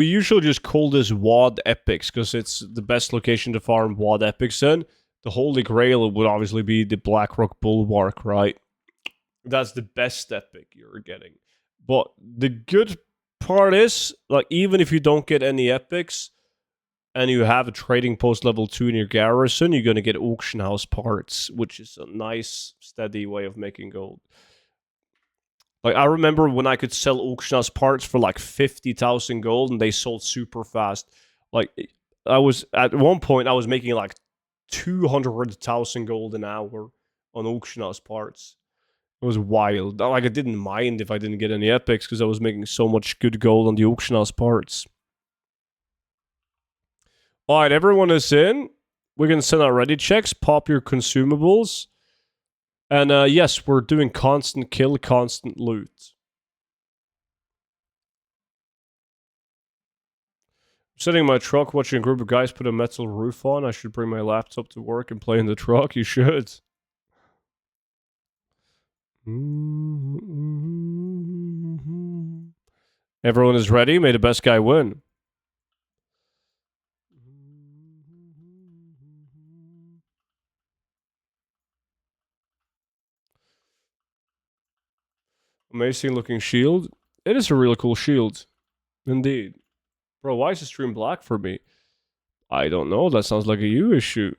we usually just call this WAD epics because it's the best location to farm WAD epics in. The Holy Grail would obviously be the Blackrock Bulwark, right? That's the best epic you're getting. But the good part is, like, even if you don't get any epics and you have a trading post level 2 in your garrison, you're going to get auction house parts, which is a nice, steady way of making gold. Like, I remember when I could sell auction house parts for like 50,000 gold and they sold super fast. Like, I was, at one point, I was making like 200,000 gold an hour on auction house parts. It was wild. Like, I didn't mind if I didn't get any epics because I was making so much good gold on the auction house parts. Alright, everyone is in. We're going to send out ready checks, pop your consumables. And yes, we're doing constant kill, constant loot. I'm sitting in my truck watching a group of guys put a metal roof on. I should bring my laptop to work and play in the truck. You should. Everyone is ready. May the best guy win. Amazing looking shield. It is a really cool shield. Indeed. Bro, why is the stream black for me? I don't know. That sounds like a you issue.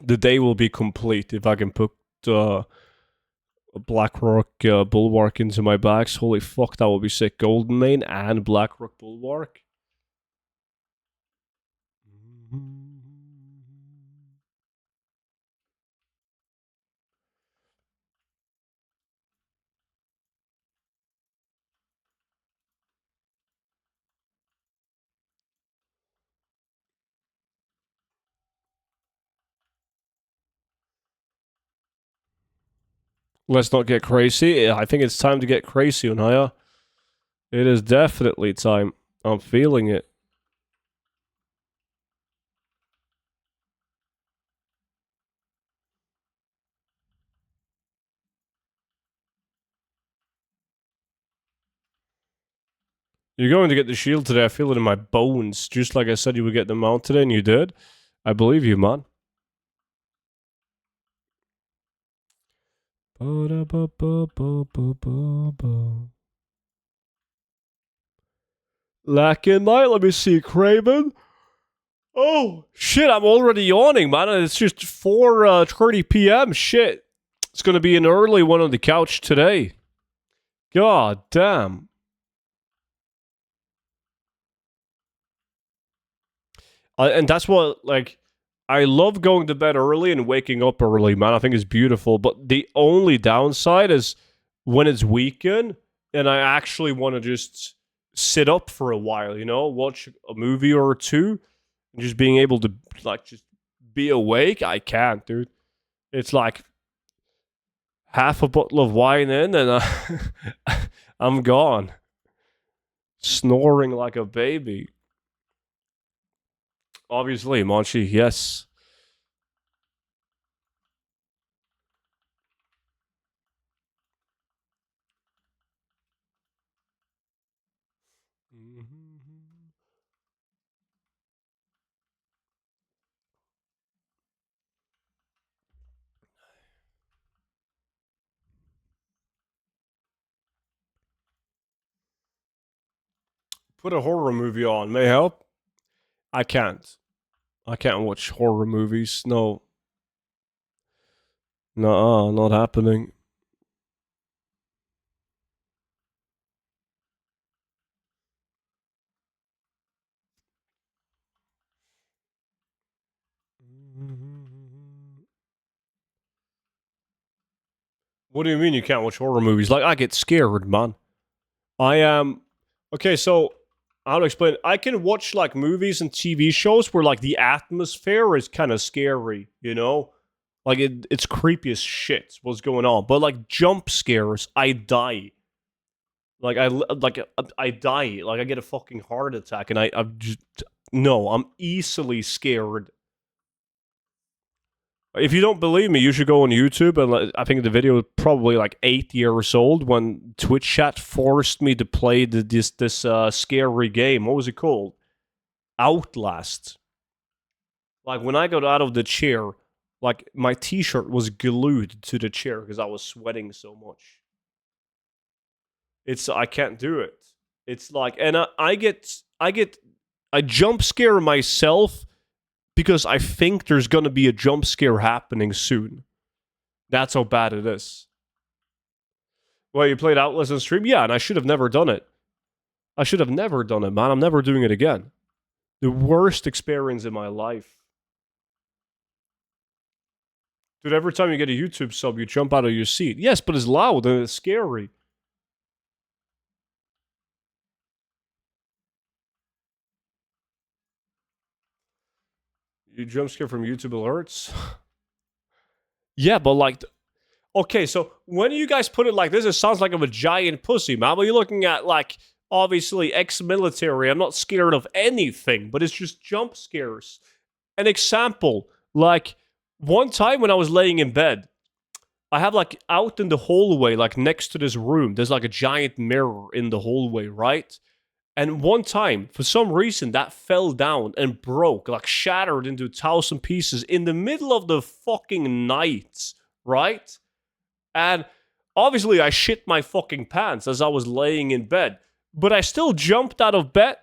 The day will be complete if I can put a Blackrock Bulwark into my bags. Holy fuck, that will be sick. Golden Mane and Blackrock Bulwark. Let's not get crazy. I think it's time to get crazy, Unaya. It is definitely time. I'm feeling it. You're going to get the shield today. I feel it in my bones. Just like I said you would get the mount today, and you did. I believe you, man. Lacking night. Let me see, Craven. Oh, shit, I'm already yawning, man. It's just 4:30 p.m. Shit. It's going to be an early one on the couch today. God damn. And that's what, like, I love going to bed early and waking up early, man. I think it's beautiful. But the only downside is when it's weekend and I actually want to just sit up for a while, you know, watch a movie or two, and just being able to, like, just be awake. I can't, dude. It's like half a bottle of wine in and I'm gone. Snoring like a baby. Obviously, Monchi, yes. Put a horror movie on. May help? I can't. I can't watch horror movies. No. Nuh-uh, not happening. What do you mean you can't watch horror movies? Like, I get scared, man. I am... Okay, so... How to explain it? I can watch, like, movies and TV shows where, like, the atmosphere is kind of scary, you know? Like it's creepy as shit. What's going on? But like jump scares, I die. I die. Like I get a fucking heart attack, and I'm just no. I'm easily scared. If you don't believe me, you should go on YouTube and I think the video is probably like 8 years old when Twitch chat forced me to play this scary game. What was it called? Outlast. Like when I got out of the chair, like my t-shirt was glued to the chair because I was sweating so much. I can't do it. It's like, and I jump scare myself because I think there's gonna be a jump scare happening soon. That's how bad it is. Well, you played Outlast on stream? Yeah, and I should have never done it. I should have never done it, man. I'm never doing it again. The worst experience in my life. Dude, every time you get a YouTube sub, you jump out of your seat. Yes, but it's loud and it's scary. You jump scare from YouTube alerts? Yeah, but like... Okay, so when you guys put it like this, it sounds like I'm a giant pussy, man. But you're looking at, like, obviously ex-military. I'm not scared of anything, but it's just jump scares. An example, like, one time when I was laying in bed, I have, like, out in the hallway, like, next to this room, there's, like, a giant mirror in the hallway, right? And one time, for some reason, that fell down and broke, like, shattered into 1,000 pieces in the middle of the fucking night, right? And obviously, I shit my fucking pants as I was laying in bed. But I still jumped out of bed,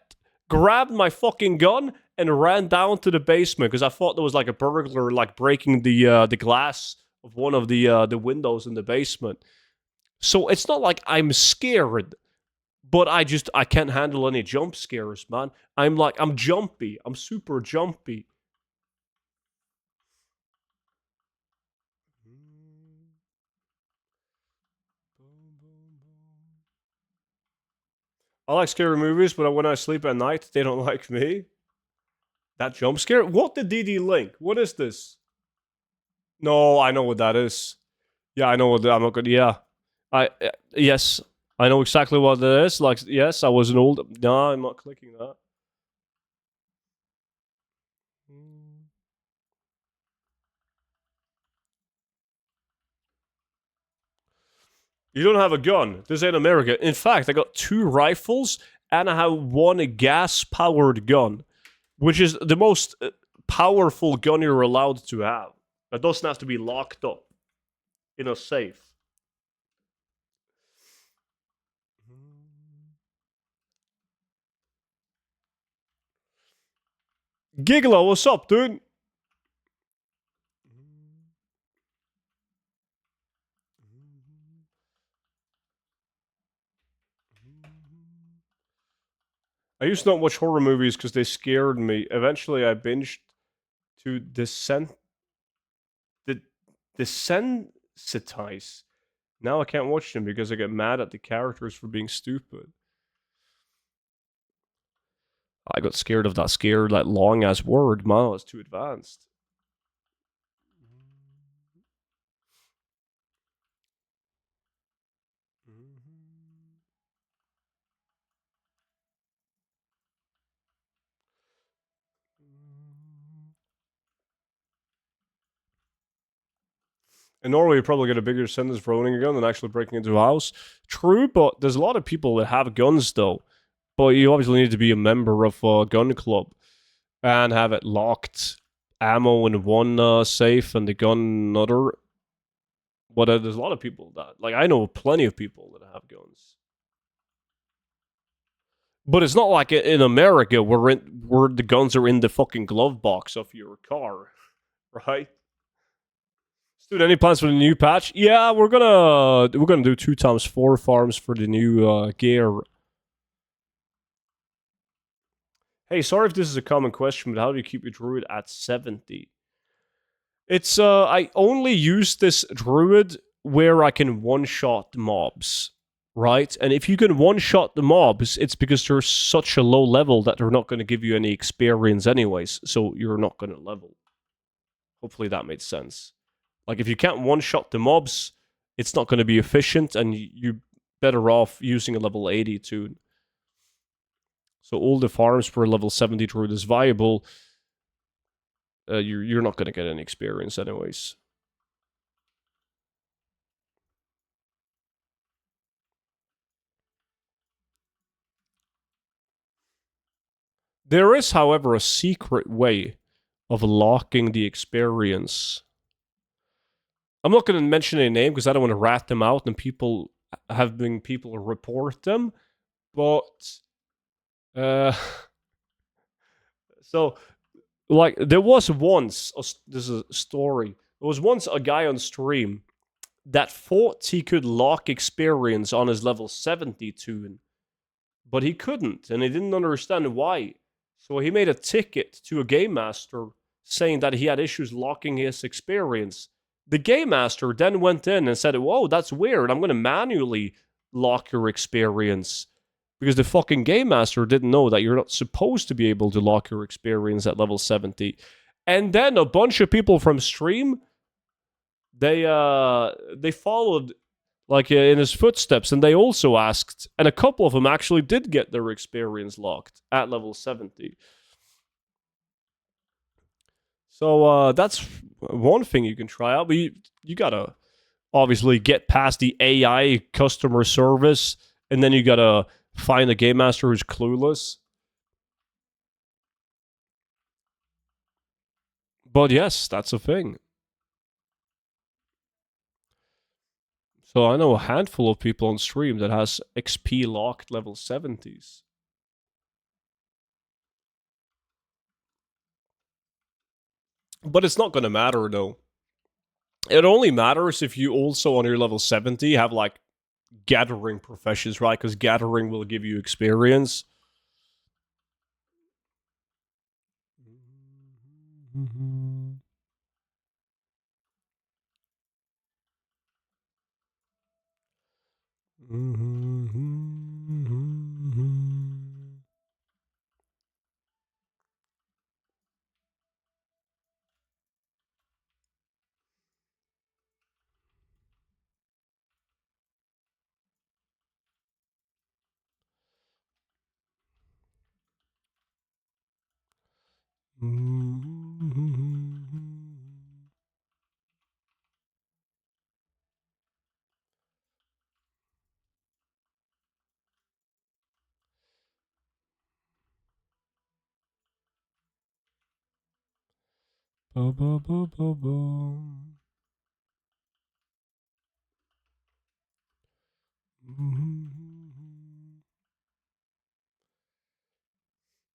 grabbed my fucking gun, and ran down to the basement because I thought there was like a burglar like breaking the glass of one of the windows in the basement. So it's not like I'm scared, but I can't handle any jump scares, man. I'm jumpy. I'm super jumpy. I like scary movies, but when I sleep at night, they don't like me. That jump scare? What the DD link? What is this? No, I know what that is. Yeah, I know what I'm not gonna. Yeah, yes, I know exactly what that is. Like, yes, I was an old. No, I'm not clicking that. You don't have a gun. This ain't America. In fact, I got 2 rifles and I have 1 gas-powered gun, which is the most powerful gun you're allowed to have. It doesn't have to be locked up in a safe. Gigolo, what's up, dude? I used to not watch horror movies because they scared me. Eventually, I binged to desensitize. Now I can't watch them because I get mad at the characters for being stupid. I got scared of that long ass word, man. It's too advanced. In Norway, you probably get a bigger sentence for owning a gun than actually breaking into a house. True, but there's a lot of people that have guns, though. But you obviously need to be a member of a gun club and have it locked. Ammo in one safe and the gun in another. But there's a lot of people that... Like, I know plenty of people that have guns. But it's not like in America where the guns are in the fucking glove box of your car, right? Dude, any plans for the new patch? Yeah, we're gonna do 2x4 farms for the new gear. Hey, sorry if this is a common question, but how do you keep your druid at 70? It's I only use this druid where I can one-shot mobs, right? And if you can one-shot the mobs, it's because they're such a low level that they're not going to give you any experience anyways, so you're not going to level. Hopefully that made sense. Like, if you can't one-shot the mobs, it's not going to be efficient, and you're better off using a level 80 tune. So all the farms where level 70 druid is viable, you're not going to get any experience anyways. There is, however, a secret way of locking the experience. I'm not going to mention any name because I don't want to rat them out and people report them. But so, like, there was once this is a story. There was once a guy on stream that thought he could lock experience on his level 70 tune, but he couldn't, and he didn't understand why. So he made a ticket to a game master saying that he had issues locking his experience. The game master then went in and said, "Whoa, that's weird. I'm going to manually lock your experience." Because the fucking game master didn't know that you're not supposed to be able to lock your experience at level 70. And then a bunch of people from stream, they followed like in his footsteps, and they also asked, and a couple of them actually did get their experience locked at level 70. So that's one thing you can try out, but you gotta obviously get past the AI customer service, and then you gotta find a game master who's clueless. But yes, that's a thing. So I know a handful of people on stream that has XP locked level 70s. But it's not going to matter though. It only matters if you also on your level 70 have like gathering professions, right? Because gathering will give you experience.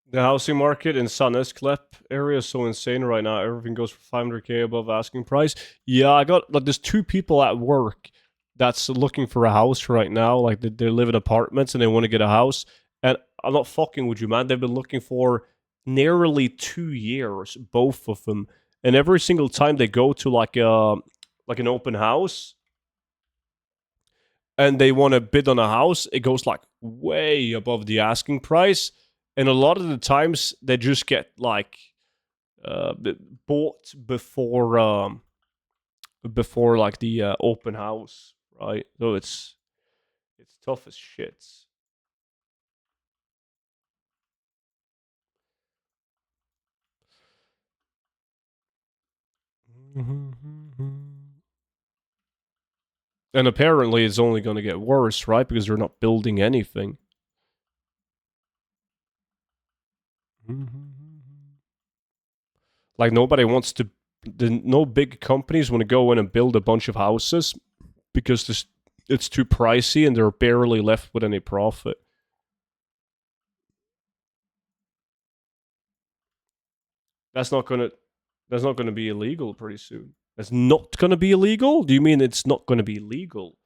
The housing market in San Esclep area is so insane right now. Everything goes for 500k above asking price. Yeah, I got like there's two people at work that's looking for a house right now. Like they live in apartments and they want to get a house. And I'm not fucking with you, man. They've been looking for nearly 2 years, both of them. And every single time they go to like an open house and they want to bid on a house, it goes like way above the asking price. And a lot of the times they just get like bought before like the open house, right? So it's tough as shit. And apparently it's only going to get worse, right? Because they're not building anything. Like nobody wants to. No big companies want to go in and build a bunch of houses because it's too pricey and they're barely left with any profit. That's not gonna be illegal pretty soon. It's not gonna be illegal? Do you mean it's not gonna be legal?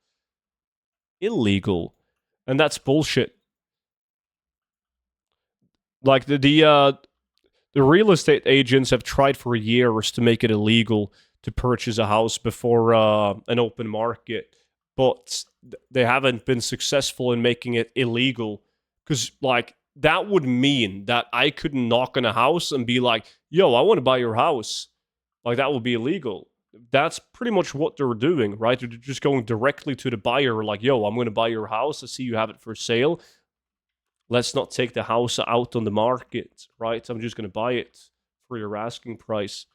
Illegal. And that's bullshit. Like the real estate agents have tried for years to make it illegal to purchase a house before an open market, but they haven't been successful in making it illegal. Because like that would mean that I could knock on a house and be like, "Yo, I want to buy your house." Like that would be illegal. that's pretty much what they're doing, right? They're just going directly to the buyer, like, yo, I'm going to buy your house. I see you have it for sale. Let's not take the house out on the market, right? I'm just going to buy it for your asking price.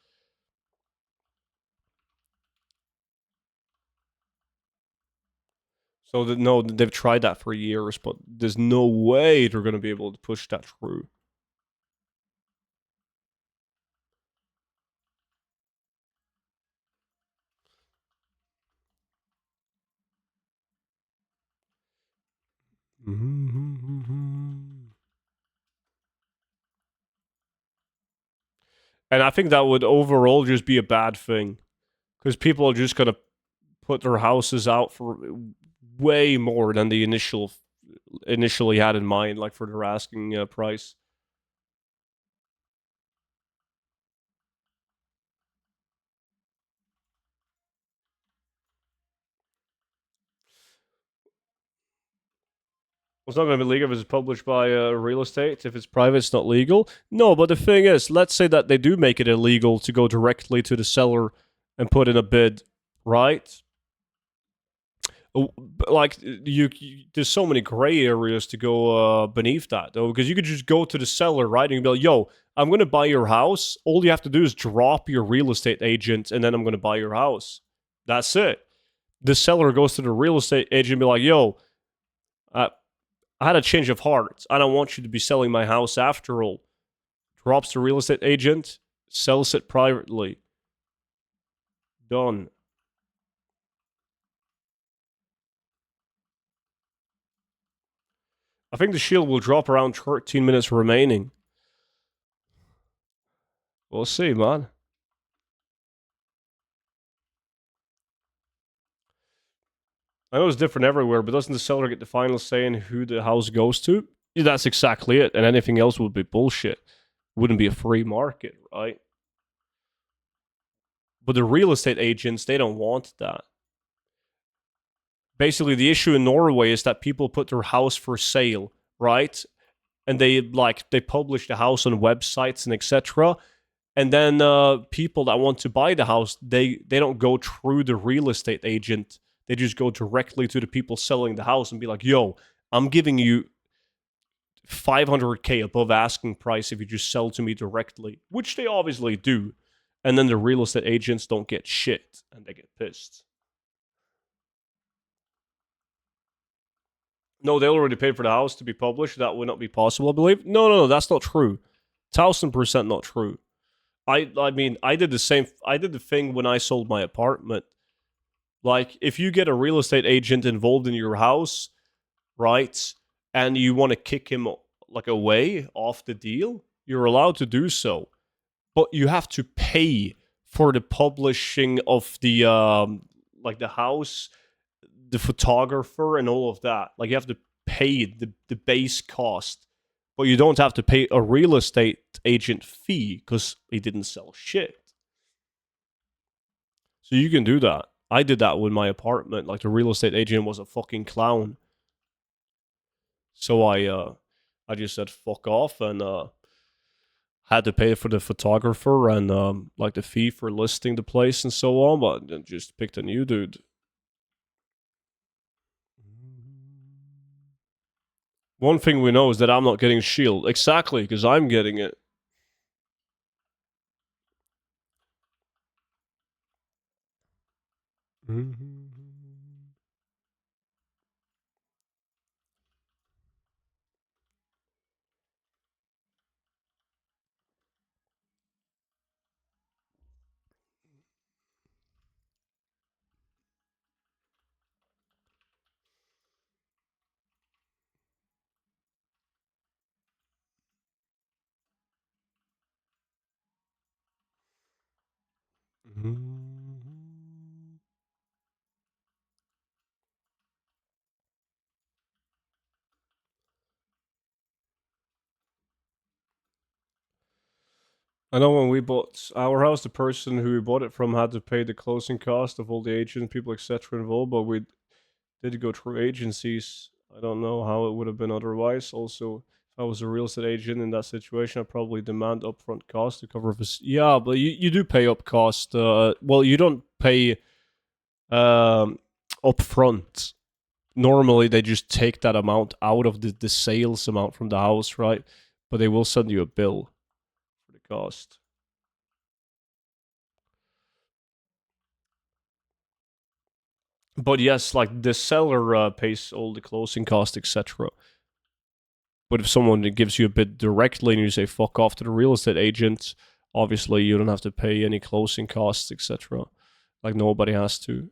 So no, they've tried that for years, but there's no way they're going to be able to push that through. And I think that would overall just be a bad thing because people are just going to put their houses out for way more than the initially had in mind, like for their asking price. It's not going to be legal if it's published by real estate. If it's private, it's not legal. No, but the thing is, let's say that they do make it illegal to go directly to the seller and put in a bid, right? Like there's so many gray areas to go beneath that though, because you could just go to the seller, right, and be like, "Yo, I'm going to buy your house. All you have to do is drop your real estate agent, and then I'm going to buy your house." That's it. The seller goes to the real estate agent and be like, "Yo, uh, I had a change of heart. I don't want you to be selling my house after all." Drops the real estate agent, sells it privately. Done. I think the shield will drop around 13 minutes remaining. We'll see, man. I know it's different everywhere, but doesn't the seller get the final say in who the house goes to? Yeah, that's exactly it. And anything else would be bullshit. Wouldn't be a free market, right? But the real estate agents, they don't want that. Basically, the issue in Norway is that people put their house for sale, right? And they publish the house on websites and etc. And then people that want to buy the house, they don't go through the real estate agent. They just go directly to the people selling the house and be like, "Yo, I'm giving you 500k above asking price if you just sell to me directly," which they obviously do. And then the real estate agents don't get shit and they get pissed. No, they already paid for the house to be published. That would not be possible, I believe. No, that's not true. 1000% not true. I mean, I did the same. I did the thing when I sold my apartment. Like, if you get a real estate agent involved in your house, right, and you want to kick him like away off the deal, you're allowed to do so, but you have to pay for the publishing of the like the house, the photographer, and all of that. Like, you have to pay the base cost, but you don't have to pay a real estate agent fee because he didn't sell shit. So you can do that. I did that with my apartment. Like, the real estate agent was a fucking clown. So I just said fuck off and had to pay for the photographer and like the fee for listing the place and so on, but then just picked a new dude. One thing we know is that I'm not getting shield. Exactly, because I'm getting it. I know when we bought our house, the person who we bought it from had to pay the closing cost of all the agents, people, etc. involved, but we did go through agencies. I don't know how it would have been otherwise. Also, If I was a real estate agent in that situation, I'd probably demand upfront costs to cover this. Yeah, but you do pay up cost. Well, you don't pay um, upfront. Normally, they just take that amount out of the sales amount from the house, right? But they will send you a bill for the cost. But yes, like the seller pays all the closing costs, etc. But if someone gives you a bid directly and you say fuck off to the real estate agent, obviously you don't have to pay any closing costs, etc. Like nobody has to.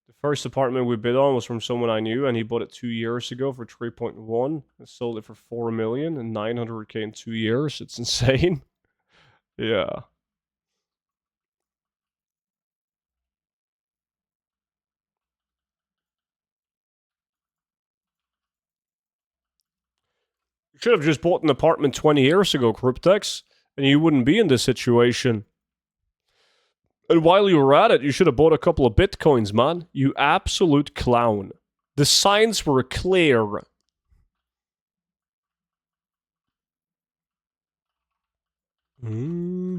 The first apartment we bid on was from someone I knew, and he bought it 2 years ago for 3.1 and sold it for 4 million and 900K in 2 years. It's insane. Yeah. You should have just bought an apartment 20 years ago, Cryptex, and you wouldn't be in this situation. And while you were at it, you should have bought a couple of bitcoins, man. You absolute clown. The signs were clear. Mm-hmm.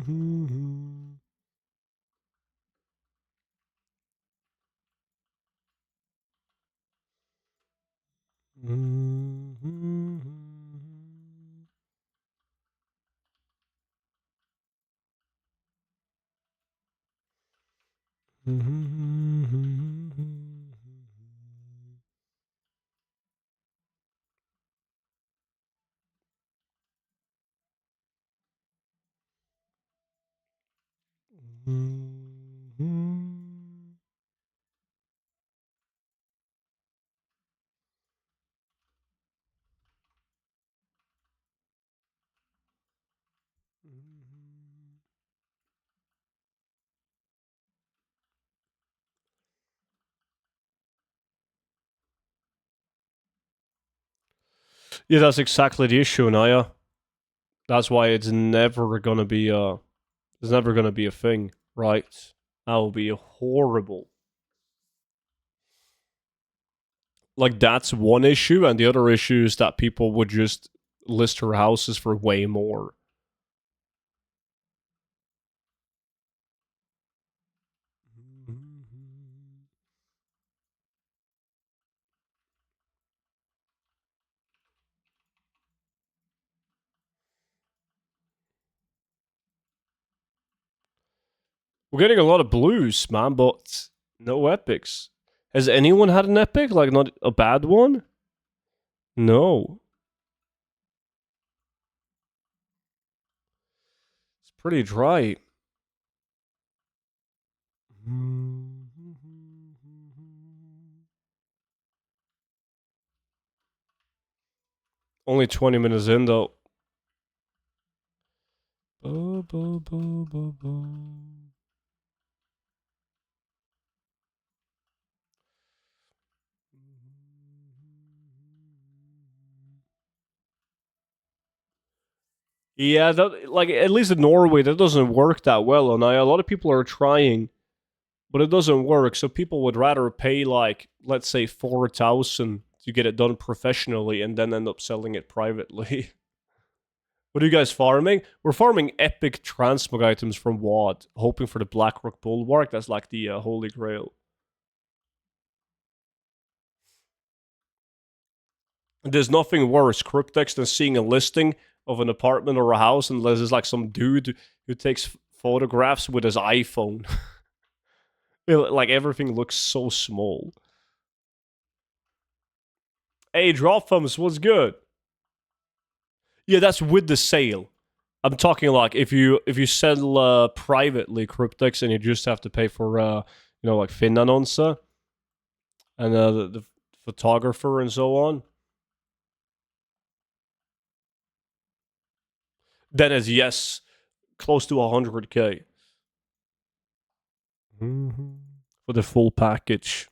Mm-hmm. Yeah, that's exactly the issue, Naya. That's why it's never gonna be it's never gonna be a thing, right? That will be horrible. Like that's one issue, and the other issue is that people would just list her houses for way more. We're getting a lot of blues, man, but no epics. Has anyone had an epic? Like not a bad one? No. It's pretty dry. Only 20 minutes in though. Bo, bo, bo, bo, bo. Yeah, that, like at least in Norway, that doesn't work that well. And a lot of people are trying, but it doesn't work. So people would rather pay like let's say 4,000 to get it done professionally, and then end up selling it privately. What are you guys farming? We're farming epic transmog items from WAD, hoping for the Blackrock Bulwark. That's like the holy grail. There's nothing worse, Cryptex, than seeing a listing of an apartment or a house, and there's like some dude who takes photographs with his iPhone. Like everything looks so small. Hey, drop thumbs, what's good? Yeah, that's with the sale. I'm talking like if you sell privately Cryptex and you just have to pay for like Finnannonsa and the photographer and so on, then it's yes, close to 100K for the full package.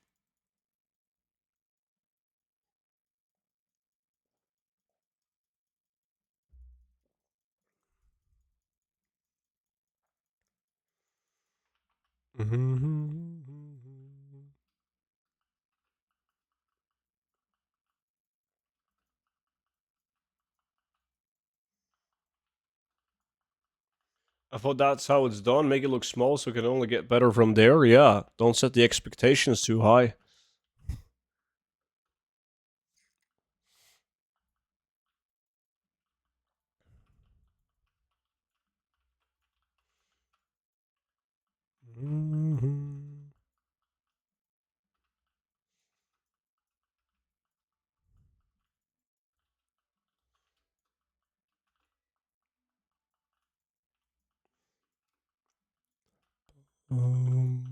I thought that's how it's done. Make it look small so it can only get better from there. Yeah, don't set the expectations too high. Mhm. Um,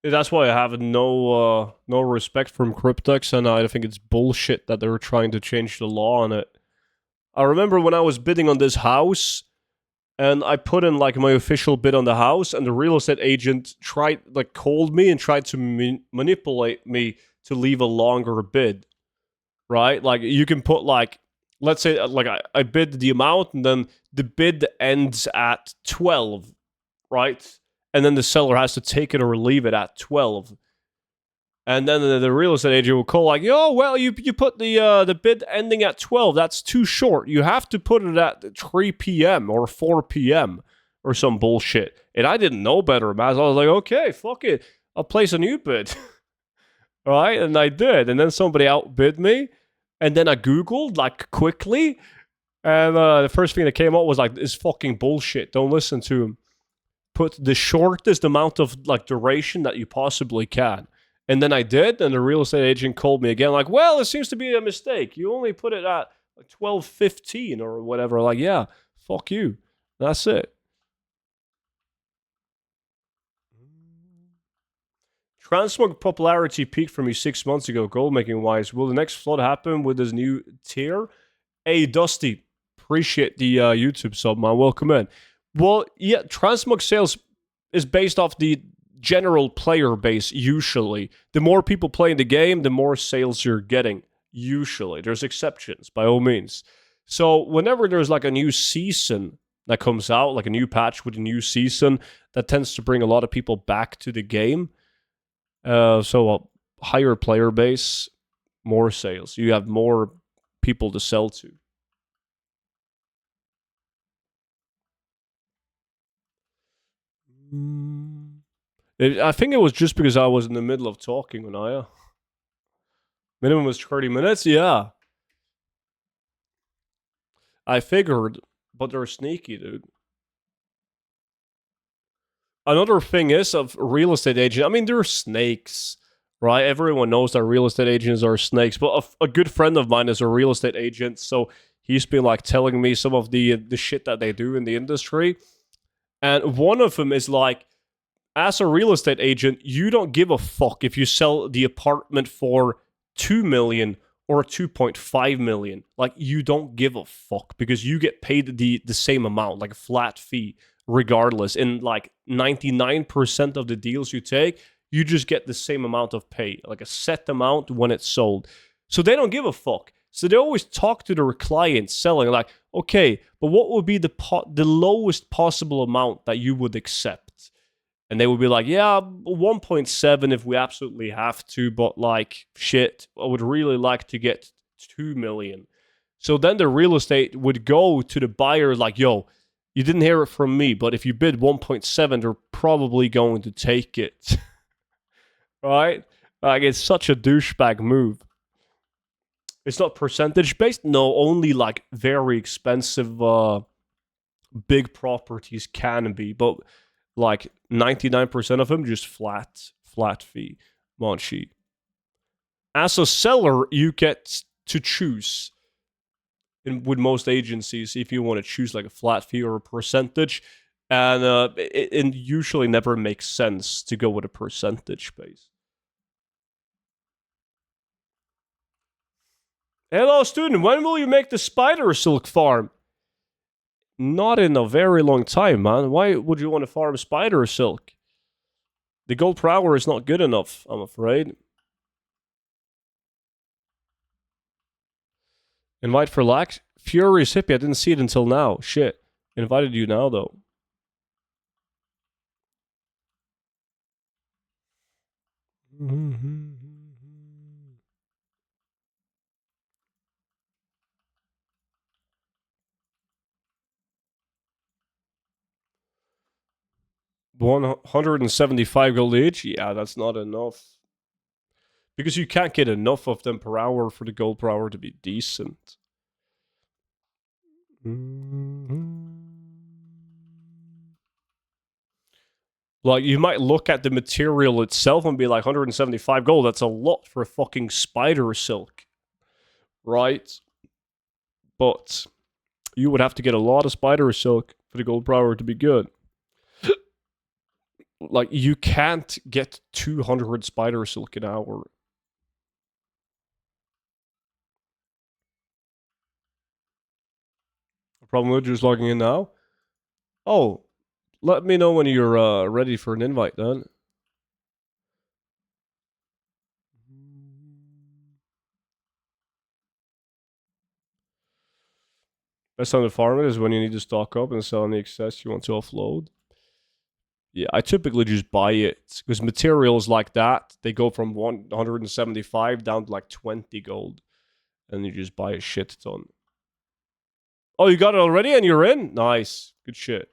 That's why I have no respect from Cryptex, and I think it's bullshit that they're trying to change the law on it. I remember when I was bidding on this house, and I put in like my official bid on the house, and the real estate agent called me and tried to manipulate me to leave a longer bid. Right? Like you can put like, let's say I bid the amount, and then the bid ends at 12, right? And then the seller has to take it or leave it at 12. And then the real estate agent will call like, "Oh, well, you put the bid ending at 12. That's too short. You have to put it at 3 p.m. or 4 p.m. or some bullshit." And I didn't know better, man. So I was like, "Okay, fuck it. I'll place a new bid." Right? And I did. And then somebody outbid me. And then I Googled like quickly. And the first thing that came up was like, "This fucking bullshit. Don't listen to him. Put the shortest amount of like duration that you possibly can." And then I did, and the real estate agent called me again, like, "Well, it seems to be a mistake. You only put it at 12:15 or whatever." Like, yeah, fuck you. That's it. Transmog popularity peaked for me 6 months ago, gold making wise. Will the next flood happen with this new tier? Hey, Dusty, appreciate the YouTube sub, man. Welcome in. Well, yeah, transmog sales is based off the general player base, usually. The more people playing the game, the more sales you're getting, usually. There's exceptions, by all means. So, whenever there's like a new season that comes out, like a new patch with a new season, that tends to bring a lot of people back to the game. So, a higher player base, more sales. You have more people to sell to. I think it was just because I was in the middle of talking when I. Minimum was 30 minutes? Yeah. I figured, but they're sneaky, dude. Another thing is of real estate agents, I mean, they're snakes, right? Everyone knows that real estate agents are snakes, but a good friend of mine is a real estate agent, so he's been like telling me some of the shit that they do in the industry. And one of them is like, as a real estate agent, you don't give a fuck if you sell the apartment for 2 million or 2.5 million. Like, you don't give a fuck because you get paid the same amount, like a flat fee, regardless. In like 99% of the deals you take, you just get the same amount of pay, like a set amount when it's sold. So they don't give a fuck. So they always talk to their clients selling, like, okay, but what would be the lowest possible amount that you would accept? And they would be like, yeah, 1.7 if we absolutely have to, but like, shit, I would really like to get 2 million. So then the real estate would go to the buyer like, yo, you didn't hear it from me, but if you bid 1.7, they're probably going to take it. Right? Like, it's such a douchebag move. It's not percentage based. No, only like very expensive big properties can be, but like 99% of them just flat fee, Monchi. As a seller, you get to choose with most agencies if you want to choose like a flat fee or a percentage, and it usually never makes sense to go with a percentage base. Hello, student. When will you make the spider silk farm? Not in a very long time, man. Why would you want to farm spider silk? The gold per hour is not good enough, I'm afraid. Invite for lax. Furious Hippie. I didn't see it until now. Shit. Invited you now, though. Mm-hmm. 175 gold each? Yeah, that's not enough. Because you can't get enough of them per hour for the gold per hour to be decent. Like, you might look at the material itself and be like, 175 gold, that's a lot for fucking spider silk. Right? But you would have to get a lot of spider silk for the gold per hour to be good. Like, you can't get 200 spider silk an hour. Problem with just logging in now? Oh, let me know when you're ready for an invite then. Best time to farm it is when you need to stock up and sell any excess you want to offload. Yeah, I typically just buy it because materials like that, they go from 175 down to like 20 gold. And you just buy a shit ton. Oh, you got it already and you're in? Nice. Good shit.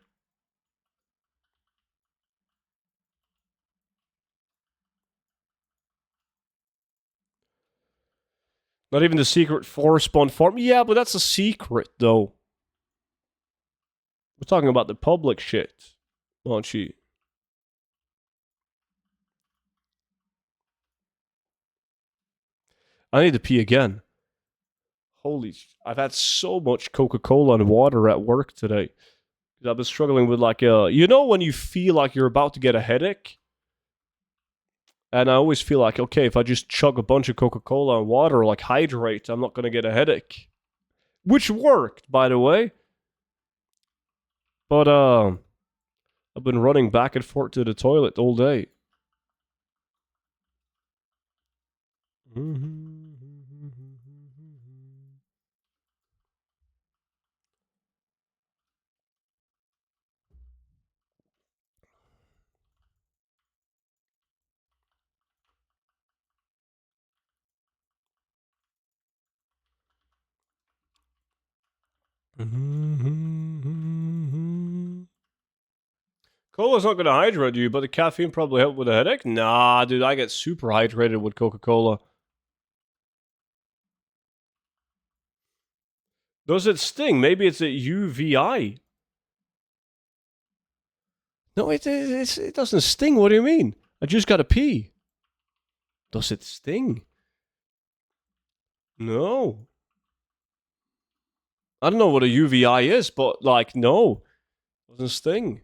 Not even the secret forest spawn farm. Yeah, but that's a secret though. We're talking about the public shit, aren't you? I need to pee again. Holy, I've had so much Coca-Cola and water at work today. I've been struggling with like you know when you feel like you're about to get a headache? And I always feel like, okay, if I just chug a bunch of Coca-Cola and water, like hydrate, I'm not gonna get a headache. Which worked, by the way. But I've been running back and forth to the toilet all day. Cola's not going to hydrate you, but the caffeine probably helped with a headache. Nah, dude, I get super hydrated with Coca-Cola. Does it sting? Maybe it's a UVI. No, it doesn't sting. What do you mean? I just got to pee. Does it sting? No. I don't know what a UVI is, but like, no. It doesn't sting.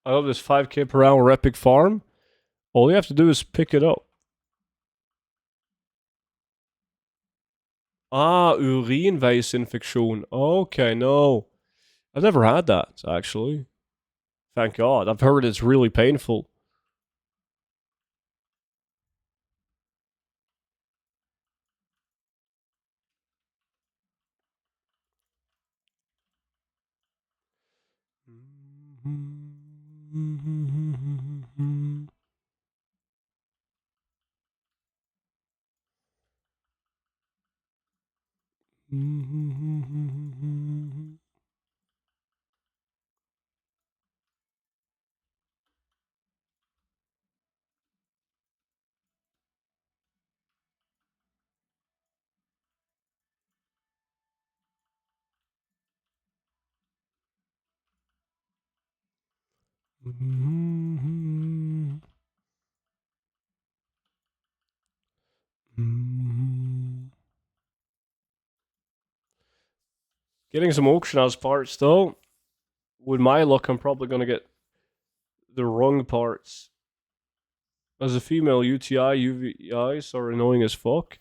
I love this 5k per hour epic farm. All you have to do is pick it up. Ah, urinveisinfektion. Okay, no. I've never had that, actually. Thank God. I've heard it's really painful. Getting some auction house parts though. With my luck, I'm probably gonna get the wrong parts. As a female, UTI, UVIs are annoying as fuck.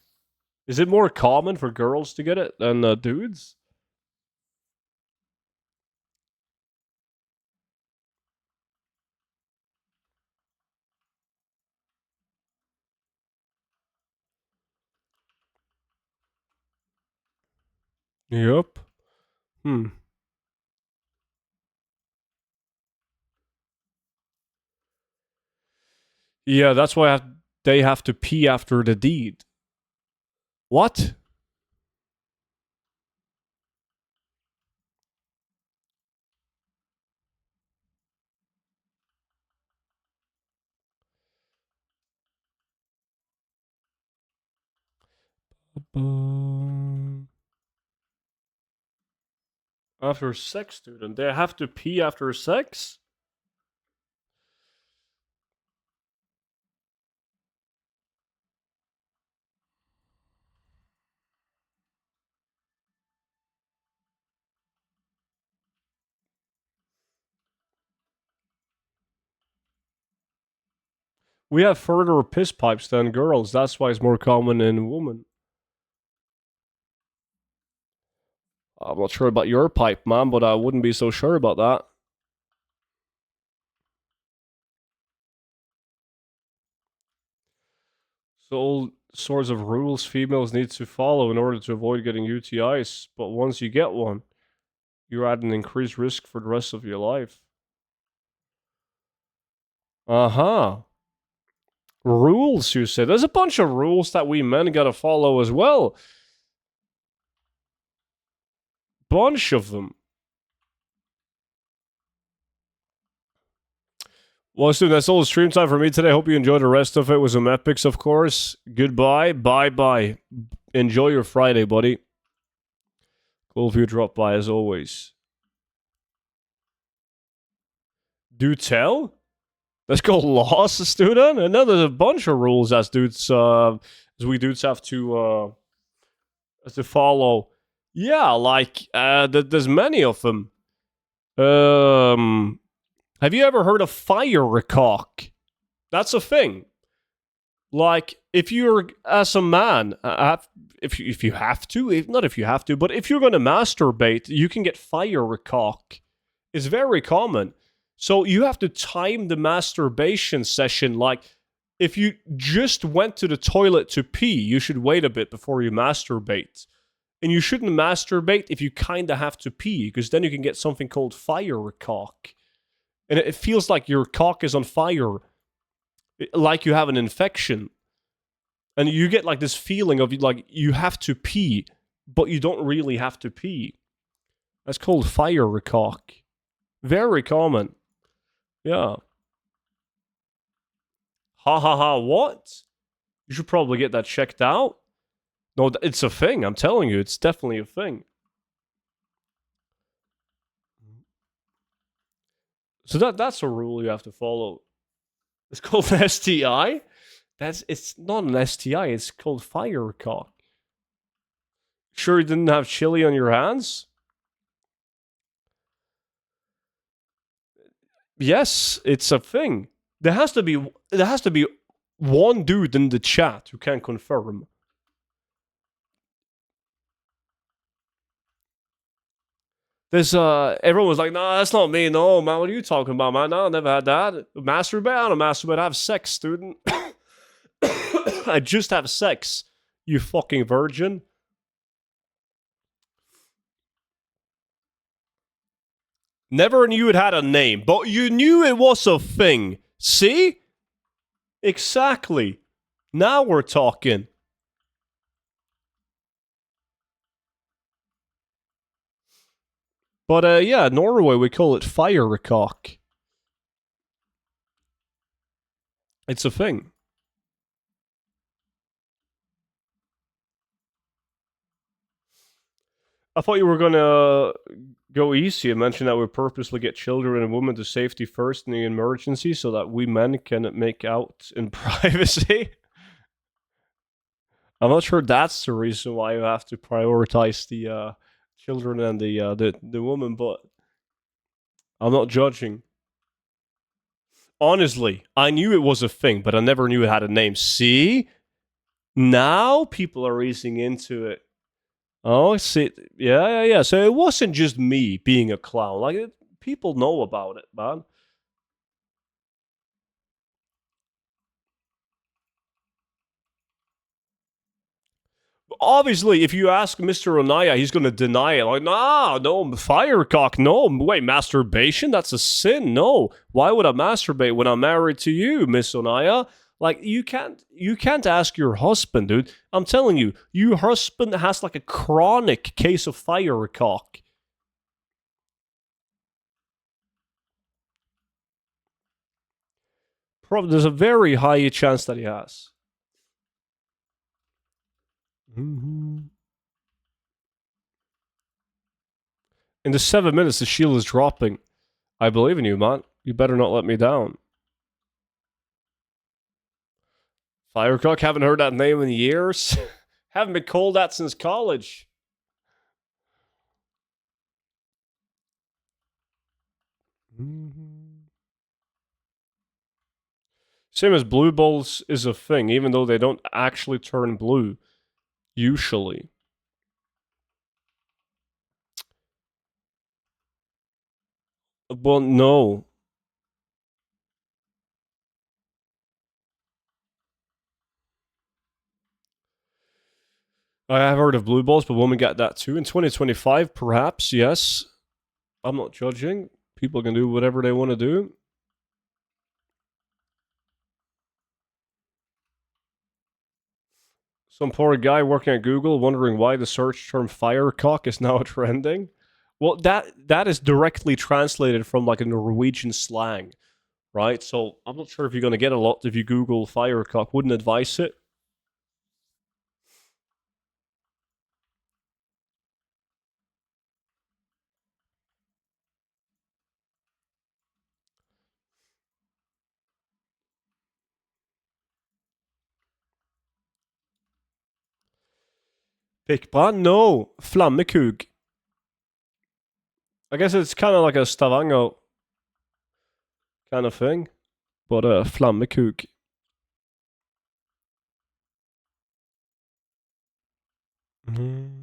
Is it more common for girls to get it than dudes? Yep. Hmm. Yeah, that's why they have to pee after the deed. What? After sex, student, they have to pee after sex? We have further piss pipes than girls. That's why it's more common in women. I'm not sure about your pipe, man, but I wouldn't be so sure about that. So all sorts of rules females need to follow in order to avoid getting UTIs. But once you get one, you're at an increased risk for the rest of your life. Uh-huh. Rules, you said. There's a bunch of rules that we men gotta follow as well. Bunch of them. Well, Stu, that's all the stream time for me today. Hope you enjoyed the rest of it with some epics, of course. Goodbye. Bye-bye. Enjoy your Friday, buddy. Cool if you drop by, as always. Do tell? Let's go lost, student. And then there's a bunch of rules as dudes, as we dudes have to follow. Yeah, like, there's many of them. Have you ever heard of fire cock? That's a thing. Like, if you're as a man, if you have to, not if you have to, but if you're going to masturbate, you can get fire cock. It's very common. So you have to time the masturbation session. Like, if you just went to the toilet to pee, you should wait a bit before you masturbate. And you shouldn't masturbate if you kind of have to pee, because then you can get something called fire cock. And it feels like your cock is on fire, like you have an infection. And you get like this feeling of like you have to pee, but you don't really have to pee. That's called fire cock. Very common. Yeah. Ha ha ha, what? You should probably get that checked out. No, it's a thing. I'm telling you, it's definitely a thing. So that's a rule you have to follow. It's called an STI. It's not an STI. It's called fire cock. Sure, you didn't have chili on your hands? Yes, it's a thing. There has to be one dude in the chat who can confirm. This everyone was like, "Nah, that's not me. No, man, what are you talking about, man? No, I never had that. Masturbate? I don't masturbate. I have sex, student. I just have sex. You fucking virgin." Never knew it had a name, but you knew it was a thing. See? Exactly. Now we're talking. But yeah, Norway we call it firecock. It's a thing. I thought you were gonna go easy and mention that we purposely get children and women to safety first in the emergency so that we men can make out in privacy. I'm not sure that's the reason why you have to prioritize the children and the woman, but I'm not judging. Honestly, I knew it was a thing, but I never knew it had a name. See? Now people are easing into it. Oh, see, yeah. So it wasn't just me being a clown. People know about it, man. Obviously, if you ask Mr. Onaya, he's going to deny it. Like, nah, no, firecock, no. Wait, masturbation? That's a sin. No. Why would I masturbate when I'm married to you, Miss Onaya? Like, you can't ask your husband, dude. I'm telling you, your husband has like a chronic case of firecock. Probably, there's a very high chance that he has. Mm-hmm. In the 7 minutes, the shield is dropping. I believe in you, man. You better not let me down. Firecock, haven't heard that name in years. Haven't been called that since college. Mm-hmm. Same as blue balls is a thing, even though they don't actually turn blue. Usually. Well, no. I have heard of blue balls, but women got that too. In 2025, perhaps, yes. I'm not judging. People can do whatever they want to do. Some poor guy working at Google wondering why the search term firecock is now trending. Well, that is directly translated from like a Norwegian slang, right? So I'm not sure if you're going to get a lot if you Google firecock. Wouldn't advise it. Pickbrand? No. Flammekug. I guess it's kind of like a Stavanger kind of thing, but Flammekug. Mm.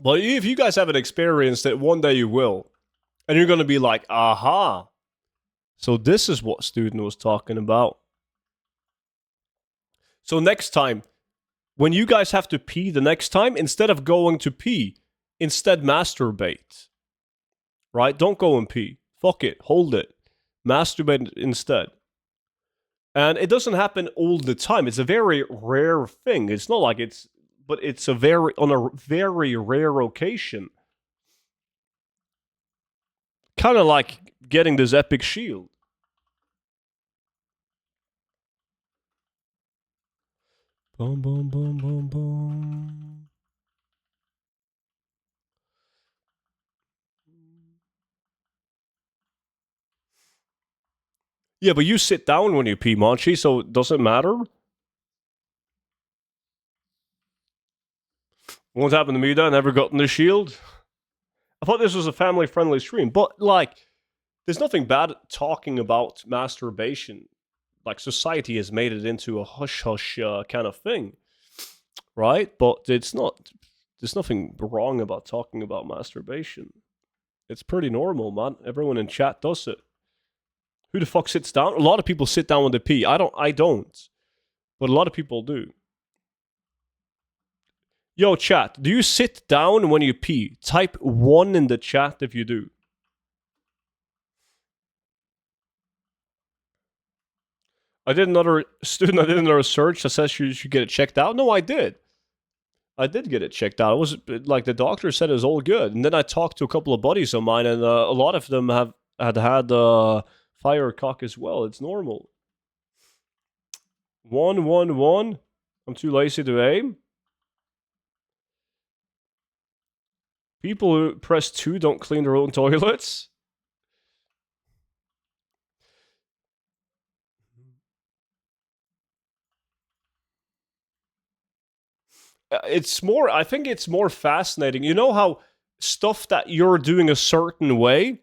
Well, if you guys haven't experienced it, one day you will. And you're going to be like, aha. So this is what student was talking about. So next time, when you guys have to pee the next time, instead of going to pee, instead masturbate. Right? Don't go and pee. Fuck it. Hold it. Masturbate instead. And it doesn't happen all the time. It's a very rare thing. It's not like it's, but it's on a very rare occasion. Kind of like getting this epic shield. Boom, boom, boom, boom, boom. Yeah, but you sit down when you pee, Monchi, so does it matter? Won't happen to me then. Never gotten the shield. I thought this was a family-friendly stream, but like, there's nothing bad talking about masturbation. Like, society has made it into a hush-hush kind of thing, right? But it's not. There's nothing wrong about talking about masturbation. It's pretty normal, man. Everyone in chat does it. Who the fuck sits down? A lot of people sit down when they pee. I don't. But a lot of people do. Yo, chat, do you sit down when you pee? Type 1 in the chat if you do. I did another search that says you should get it checked out. No, I did. I did get it checked out. It was like the doctor said it was all good. And then I talked to a couple of buddies of mine, and a lot of them had fire cock as well. It's normal. 111. I'm too lazy to aim. People who press 2 don't clean their own toilets. it's more, I think it's more fascinating. You know how stuff that you're doing a certain way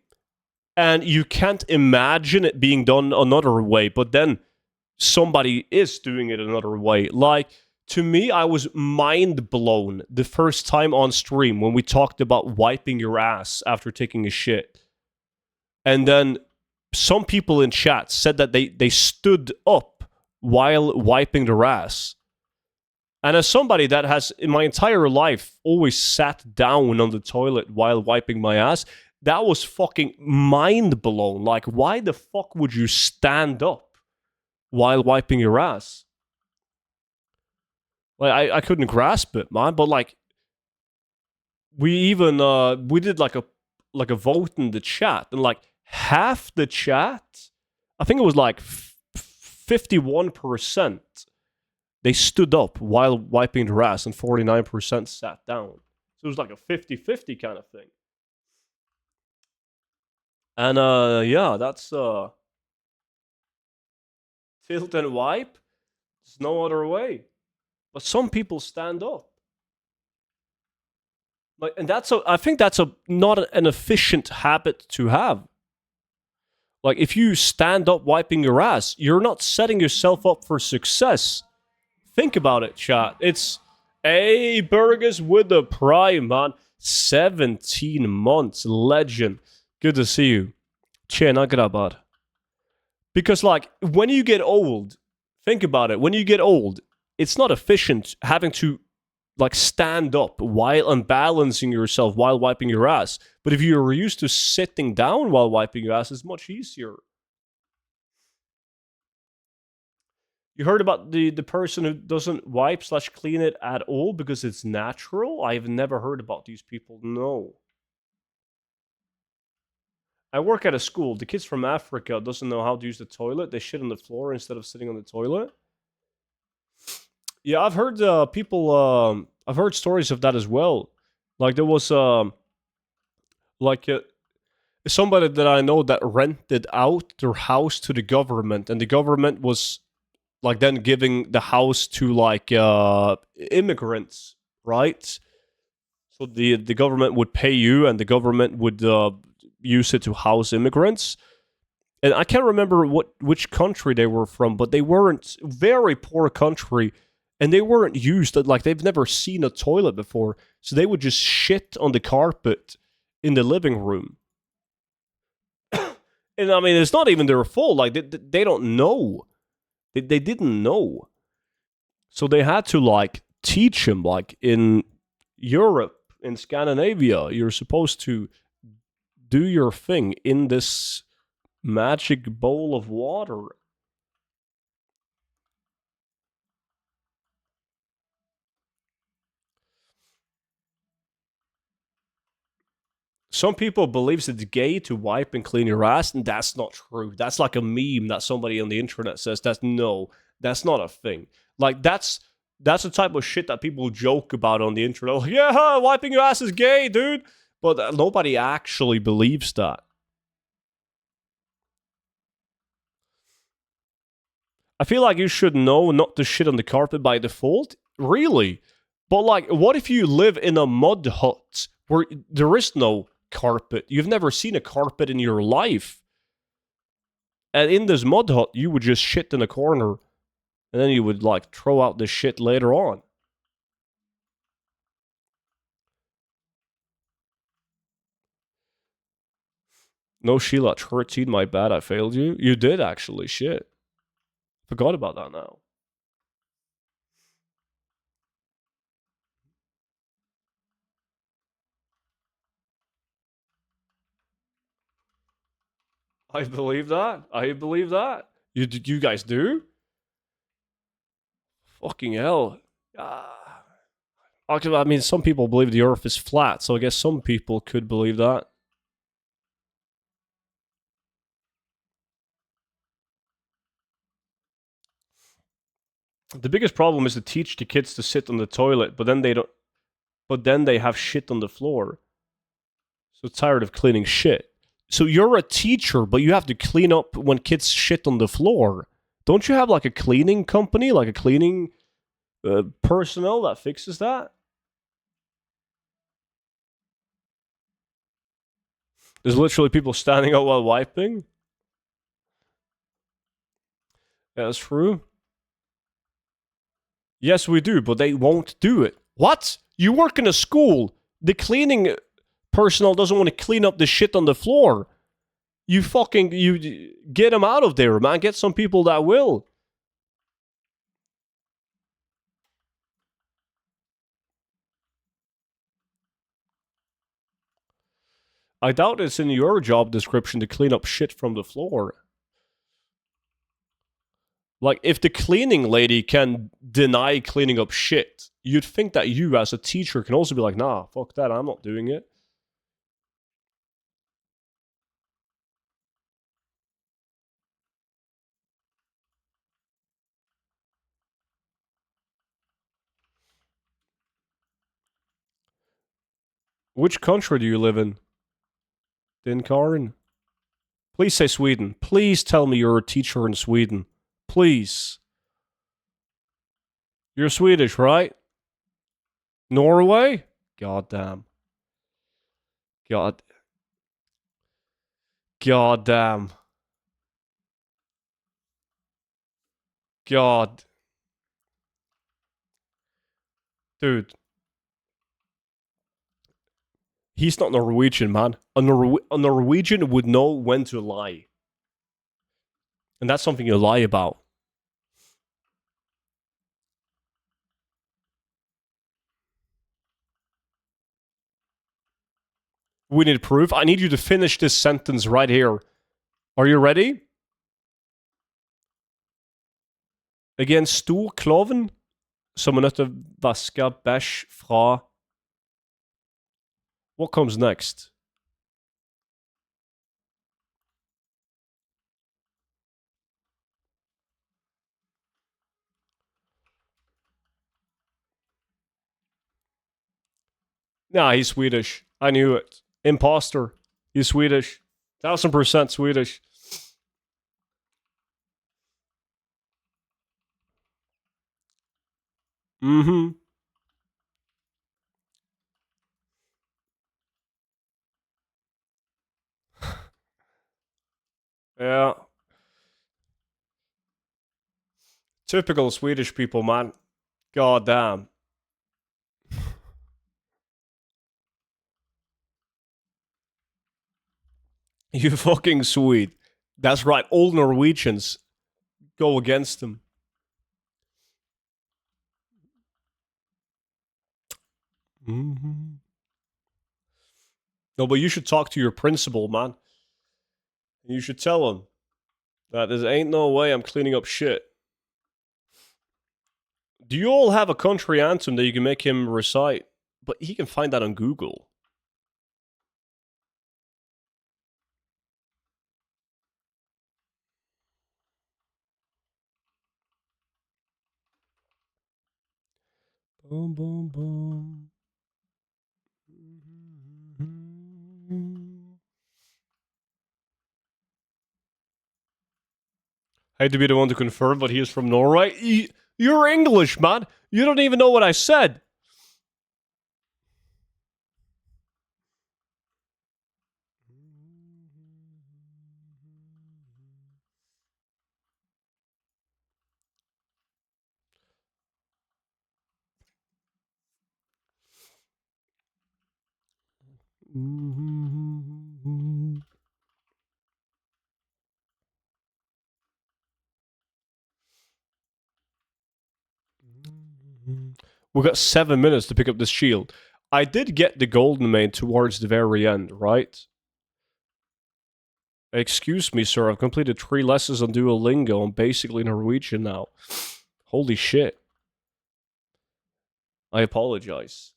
and you can't imagine it being done another way, but then somebody is doing it another way. Like, to me, I was mind blown the first time on stream when we talked about wiping your ass after taking a shit. And then some people in chat said that they stood up while wiping their ass. And as somebody that has, in my entire life, always sat down on the toilet while wiping my ass, that was fucking mind blown. Like, why the fuck would you stand up while wiping your ass? Like, I couldn't grasp it, man. But like, we even we did like a vote in the chat, and like half the chat, I think it was like 51%. They stood up while wiping their ass, and 49% sat down. So it was like a 50-50 kind of thing. And yeah, that's tilt and wipe. There's no other way. But some people stand up. Like, and I think that's not an efficient habit to have. Like, if you stand up wiping your ass, you're not setting yourself up for success. Think about it, chat. It's Burgers with the Prime, man. 17 months. Legend. Good to see you. Tjena grabbar. Because, like, when you get old, think about it. When you get old, it's not efficient having to, like, stand up while unbalancing yourself while wiping your ass. But if you're used to sitting down while wiping your ass, it's much easier. You heard about the person who doesn't wipe/clean it at all because it's natural? I've never heard about these people. No. I work at a school. The kids from Africa doesn't know how to use the toilet. They shit on the floor instead of sitting on the toilet. Yeah, I've heard people. I've heard stories of that as well. Like, there was somebody that I know that rented out their house to the government, and the government was like then giving the house to like immigrants, right? So the government would pay you, and the government would use it to house immigrants. And I can't remember which country they were from, but they weren't very poor country, and they weren't used. Like, they've never seen a toilet before, so they would just shit on the carpet in the living room. And I mean, it's not even their fault. Like, they don't know. They didn't know. So they had to, like, teach him, like, in Europe, in Scandinavia, you're supposed to do your thing in this magic bowl of water. Some people believe it's gay to wipe and clean your ass, and that's not true. That's like a meme that somebody on the internet says. That's not a thing. Like, that's the type of shit that people joke about on the internet. Like, yeah, wiping your ass is gay, dude. But nobody actually believes that. I feel like you should know not to shit on the carpet by default. Really? But, like, what if you live in a mud hut where there is no carpet? You've never seen a carpet in your life. And in this mud hut, you would just shit in a corner, and then you would, like, throw out the shit later on. No, Sheila, 13, my bad, I failed you. You did, actually, shit. Forgot about that now. I believe that. I believe that. You guys do? Fucking hell. I mean, some people believe the earth is flat, so I guess some people could believe that. The biggest problem is to teach the kids to sit on the toilet, but then they don't. But then they have shit on the floor. So tired of cleaning shit. So you're a teacher, but you have to clean up when kids shit on the floor. Don't you have like a cleaning company, like a cleaning Personnel that fixes that. There's literally people standing up while wiping. Yeah, that's true. Yes, we do, but they won't do it. What? You work in a school. The cleaning personnel doesn't want to clean up the shit on the floor. You get them out of there, man. Get some people that will. I doubt it's in your job description to clean up shit from the floor. Like, if the cleaning lady can deny cleaning up shit, you'd think that you, as a teacher, can also be like, nah, fuck that, I'm not doing it. Which country do you live in? Dinkarin? Please say Sweden. Please tell me you're a teacher in Sweden. Please. You're Swedish, right? Norway? God damn. God. God damn. God. Dude. He's not Norwegian, man. A Norwegian would know when to lie. And that's something you lie about. We need proof. I need you to finish this sentence right here. Are you ready? Again, stor klovn som er nødt til å vaske bæsj fra. What comes next? Nah, he's Swedish. I knew it. Imposter. He's Swedish. 1000% Swedish. Mm-hmm. Yeah. Typical Swedish people, man. God damn. You fucking Swede. That's right. All Norwegians go against him. Mm-hmm. No, but you should talk to your principal, man. You should tell him that there ain't no way I'm cleaning up shit. Do you all have a country anthem that you can make him recite? But he can find that on Google. Boom, boom, boom. I hate to be the one to confirm, but he is from Norway. You're English, man. You don't even know what I said. We got 7 minutes to pick up this shield. I did get the golden main towards the very end, right? Excuse me, sir. I've completed 3 lessons on Duolingo. I'm basically Norwegian now. Holy shit. I apologize.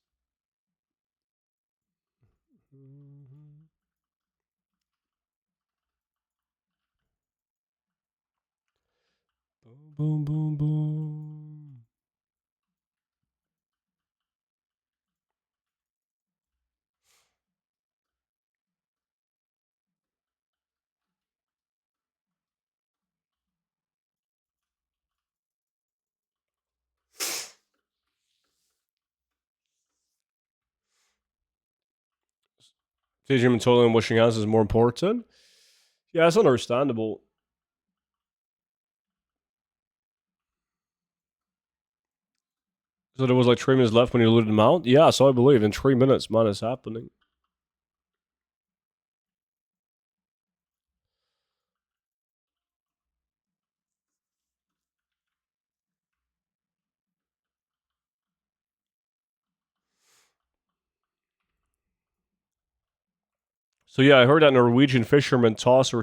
Boom, boom, boom. Fishing and toilet and washing hands is more important. Yeah, it's understandable. So there was like 3 minutes left when you looted them out? Yeah, so I believe in 3 minutes, man, it's happening. So yeah, I heard that Norwegian fisherman tossed.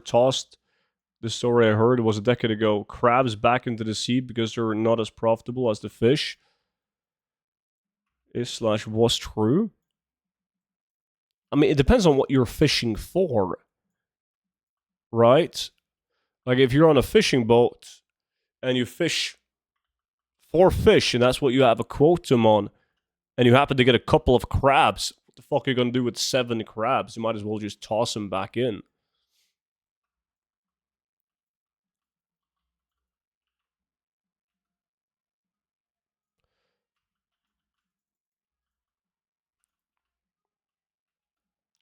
The story I heard was a decade ago. Crabs back into the sea because they're not as profitable as the fish. Is slash was true. I mean, it depends on what you're fishing for, right? Like if you're on a fishing boat and you fish 4 fish and that's what you have a quotum on, and you happen to get a couple of crabs, what the fuck are you gonna do with 7 crabs? You might as well just toss them back in.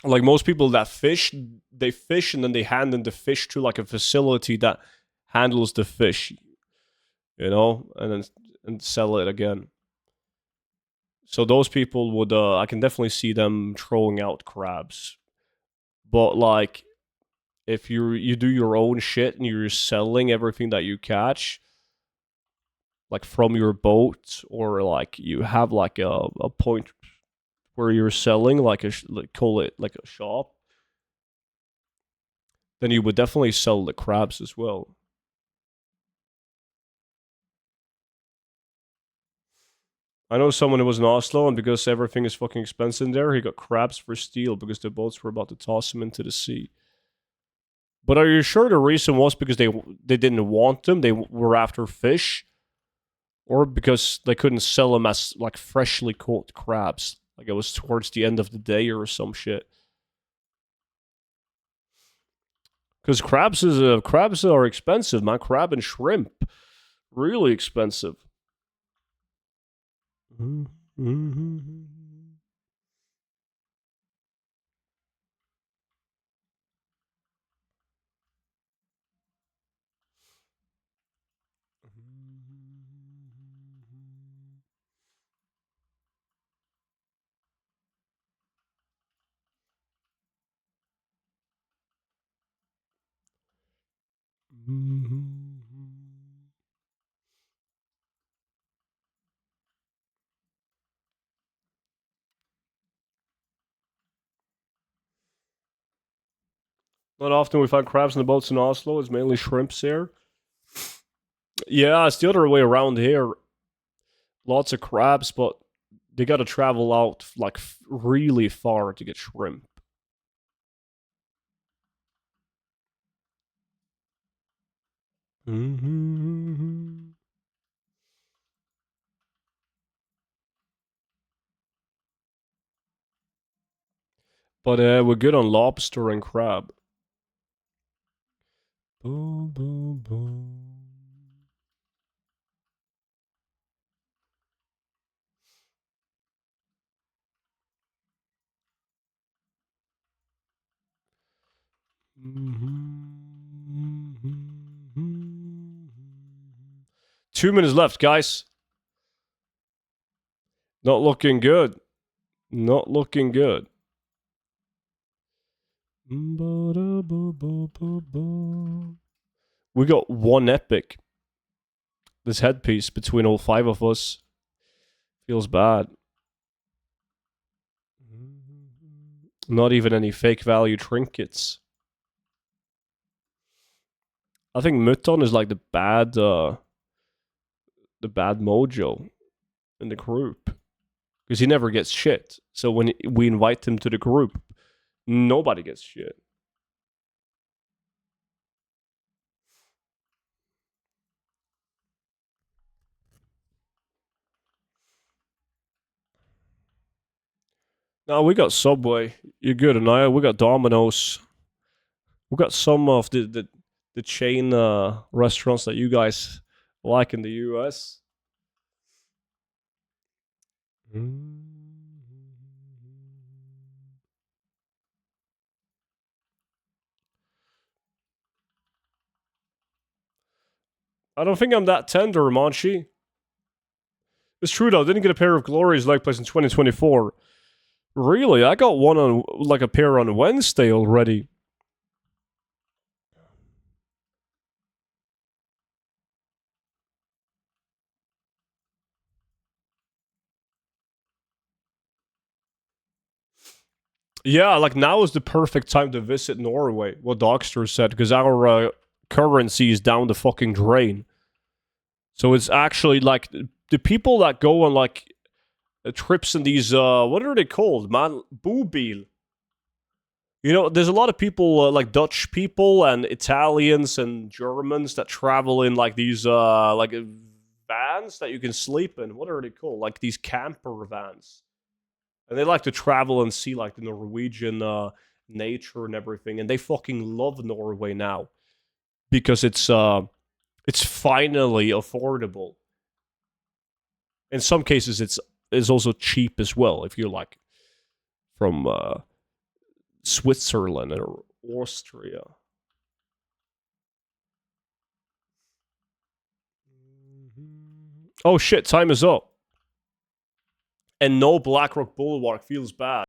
Like most people that fish, they fish and then they hand in the fish to like a facility that handles the fish, and then and sell it again. So those people would, I can definitely see them throwing out crabs. But like, if you do your own shit and you're selling everything that you catch, like from your boat, or like you have like a point where you're selling, like like call it like a shop, then you would definitely sell the crabs as well. I know someone who was in Oslo, and because everything is fucking expensive there, he got crabs for steel because the boats were about to toss him into the sea. But are you sure the reason was because they didn't want them? They were after fish, or because they couldn't sell them as like freshly caught crabs? Like it was towards the end of the day or some shit. Because crabs are expensive, man. Crab and shrimp, really expensive. Mm-hmm. Not often we find crabs in the boats in Oslo. It's mainly shrimps here. Yeah, it's the other way around here. Lots of crabs, but they got to travel out like really far to get shrimp. Mm-hmm. But we're good on lobster and crab. Boom, boom, boom. Mm-hmm. 2 minutes left, guys. Not looking good. Not looking good. We got one epic. This headpiece between all 5 of us feels bad. Not even any fake value trinkets. I think Mutton is like the bad mojo in the group because he never gets shit. So when we invite him to the group, nobody gets shit. Now we got Subway. You're good, Anaya. We got Domino's. We got some of the chain restaurants that you guys like in the US. I don't think I'm that tender, Monchi. It's true though. I didn't get a pair of Glories like place in 2024. Really? I got one on like a pair on Wednesday already. Yeah, like now is the perfect time to visit Norway. What Dogster said, because our currency is down the fucking drain. So it's actually like the people that go on like trips in these what are they called, man? Boobil. You know, there's a lot of people like Dutch people and Italians and Germans that travel in like these vans that you can sleep in. What are they called? Like these camper vans. And they like to travel and see like the Norwegian nature and everything. And they fucking love Norway now because it's finally affordable. In some cases, it's also cheap as well if you're like from Switzerland or Austria. Oh shit, time is up. And no Blackrock Bulwark feels bad.